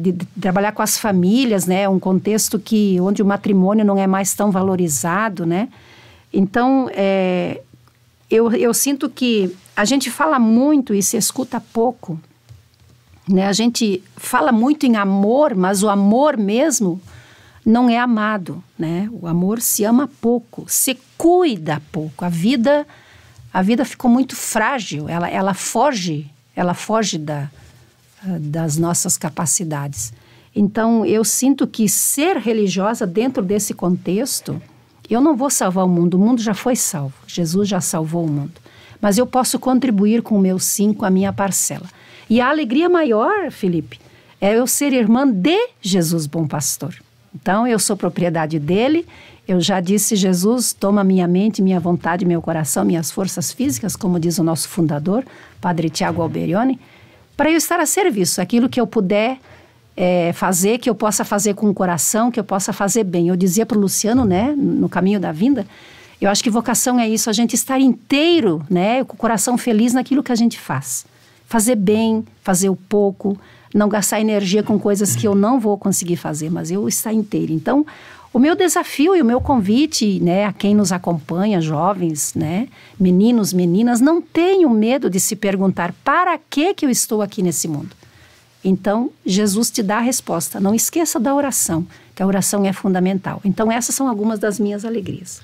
de trabalhar com as famílias, né? Um contexto onde o matrimônio não é mais tão valorizado, né? Então, eu sinto que a gente fala muito e se escuta pouco, né? A gente fala muito em amor, mas o amor mesmo não é amado, né? O amor se ama pouco, se cuida pouco. A vida ficou muito frágil, ela foge das nossas capacidades. Então, eu sinto que ser religiosa dentro desse contexto, eu não vou salvar o mundo já foi salvo, Jesus já salvou o mundo. Mas eu posso contribuir com o meu sim, com a minha parcela. E a alegria maior, Felipe, é eu ser irmã de Jesus Bom Pastor. Então, eu sou propriedade dele. Eu já disse, Jesus, toma minha mente, minha vontade, meu coração, minhas forças físicas, como diz o nosso fundador, Padre Tiago Alberione, para eu estar a serviço. Aquilo que eu puder fazer, que eu possa fazer com o coração, que eu possa fazer bem. Eu dizia para o Luciano, né, no caminho da vinda, eu acho que vocação é isso, a gente estar inteiro, né, com o coração feliz naquilo que a gente faz. Fazer bem, fazer o pouco, não gastar energia com coisas que eu não vou conseguir fazer, mas eu estar inteiro. Então, o meu desafio e o meu convite, né, a quem nos acompanha, jovens, né, meninos, meninas, não tenham medo de se perguntar para que eu estou aqui nesse mundo. Então, Jesus te dá a resposta. Não esqueça da oração, que a oração é fundamental. Então, essas são algumas das minhas alegrias.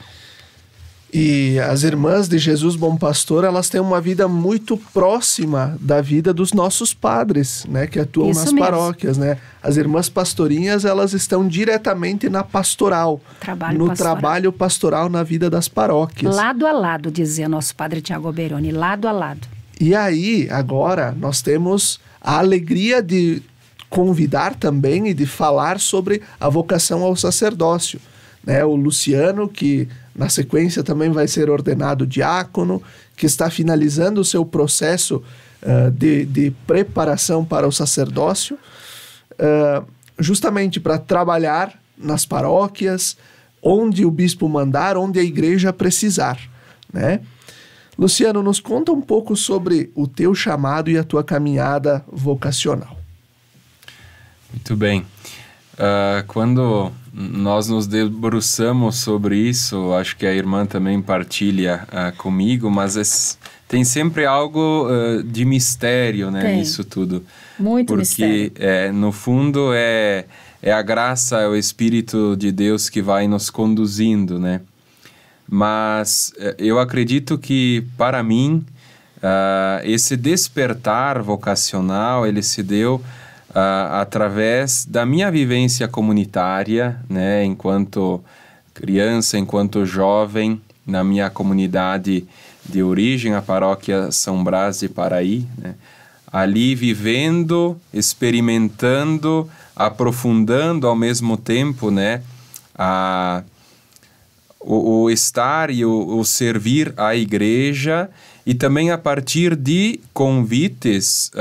E as irmãs de Jesus Bom Pastor, elas têm uma vida muito próxima da vida dos nossos padres, né, que atuam nas paróquias, né? As irmãs pastorinhas, elas estão diretamente na pastoral, trabalho pastoral na vida das paróquias. Lado a lado, dizia nosso padre Tiago Alberione, lado a lado. E aí, agora, nós temos a alegria de convidar também e de falar sobre a vocação ao sacerdócio, né? O Luciano, que na sequência também vai ser ordenado diácono, que está finalizando o seu processo de preparação para o sacerdócio, justamente para trabalhar nas paróquias, onde o bispo mandar, onde a igreja precisar, né? Luciano, nos conta um pouco sobre o teu chamado e a tua caminhada vocacional. Muito bem. Quando nós nos debruçamos sobre isso, acho que a irmã também partilha comigo, mas tem sempre algo de mistério, né, nisso tudo. Muito mistério. Porque, no fundo, é a graça, é o Espírito de Deus que vai nos conduzindo, né? Mas eu acredito que, para mim, esse despertar vocacional, ele se deu através da minha vivência comunitária, né, enquanto criança, enquanto jovem, na minha comunidade de origem, a paróquia São Brás de Paraí, né, ali vivendo, experimentando, aprofundando ao mesmo tempo, né, o estar e o servir à igreja, e também a partir de convites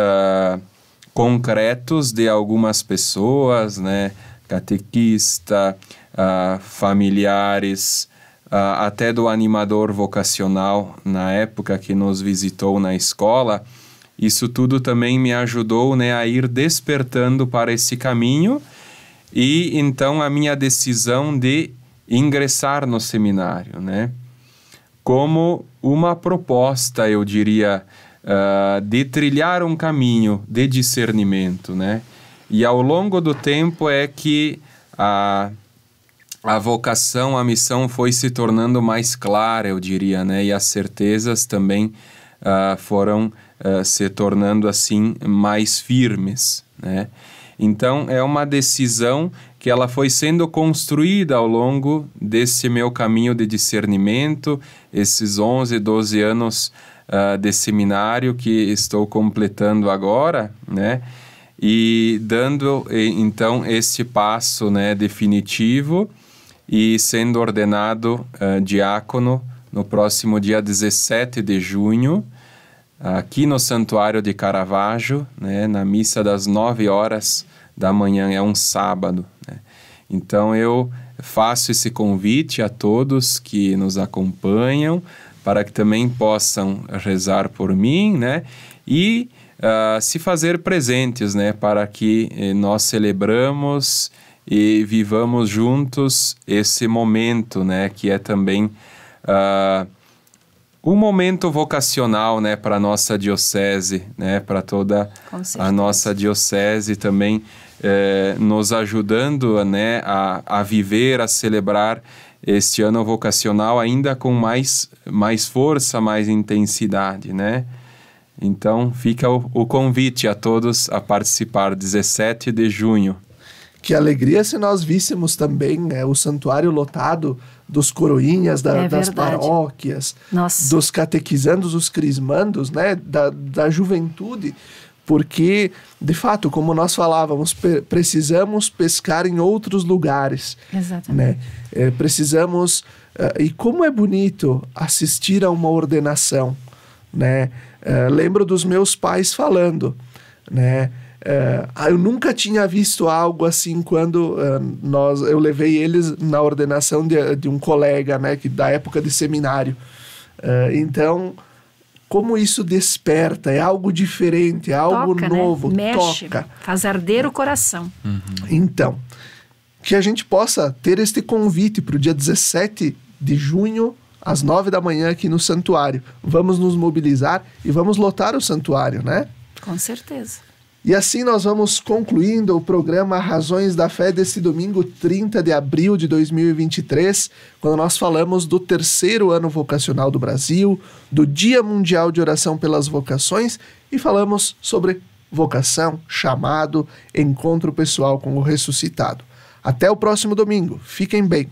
concretos de algumas pessoas, né, catequista, familiares, até do animador vocacional na época que nos visitou na escola. Isso tudo também me ajudou, né, a ir despertando para esse caminho, e então a minha decisão de ingressar no seminário, né, como uma proposta, eu diria, de trilhar um caminho de discernimento, né? E ao longo do tempo é que a vocação, a missão foi se tornando mais clara, eu diria, né? E as certezas também foram se tornando assim mais firmes, né? Então é uma decisão que ela foi sendo construída ao longo desse meu caminho de discernimento, esses 11, 12 anos de seminário que estou completando agora, né? E dando então esse passo, né, definitivo, e sendo ordenado diácono no próximo dia 17 de junho, aqui no Santuário de Caravaggio, né, na missa das 9 horas da manhã, é um sábado, né? Então eu faço esse convite a todos que nos acompanham para que também possam rezar por mim, né? E se fazer presentes, né? Para que nós celebramos e vivamos juntos esse momento, né? Que é também um momento vocacional, né? Para a nossa diocese, né? Para toda a nossa diocese também, nos ajudando, né? A viver, a celebrar este ano vocacional ainda com mais força, mais intensidade, né? Então, fica o convite a todos a participar, 17 de junho. Que alegria se nós víssemos também o santuário lotado dos coroinhas das paróquias, dos catequizandos, os crismandos, né, da juventude, porque, de fato, como nós falávamos, precisamos pescar em outros lugares. Exatamente. Né? Precisamos... e como é bonito assistir a uma ordenação, né? Lembro dos meus pais falando, né? Eu nunca tinha visto algo assim quando eu levei eles na ordenação de um colega, né, da época de seminário. Então, como isso desperta, é algo diferente, é algo novo, né? Mexe, toca. Faz arder o coração. Uhum. Então, que a gente possa ter este convite para o dia 17 de junho, às 9 da manhã aqui no santuário. Vamos nos mobilizar e vamos lotar o santuário, né? Com certeza. E assim nós vamos concluindo o programa Razões da Fé desse domingo 30 de abril de 2023, quando nós falamos do 3º ano vocacional do Brasil, do Dia Mundial de Oração pelas Vocações e falamos sobre vocação, chamado, encontro pessoal com o ressuscitado. Até o próximo domingo. Fiquem bem.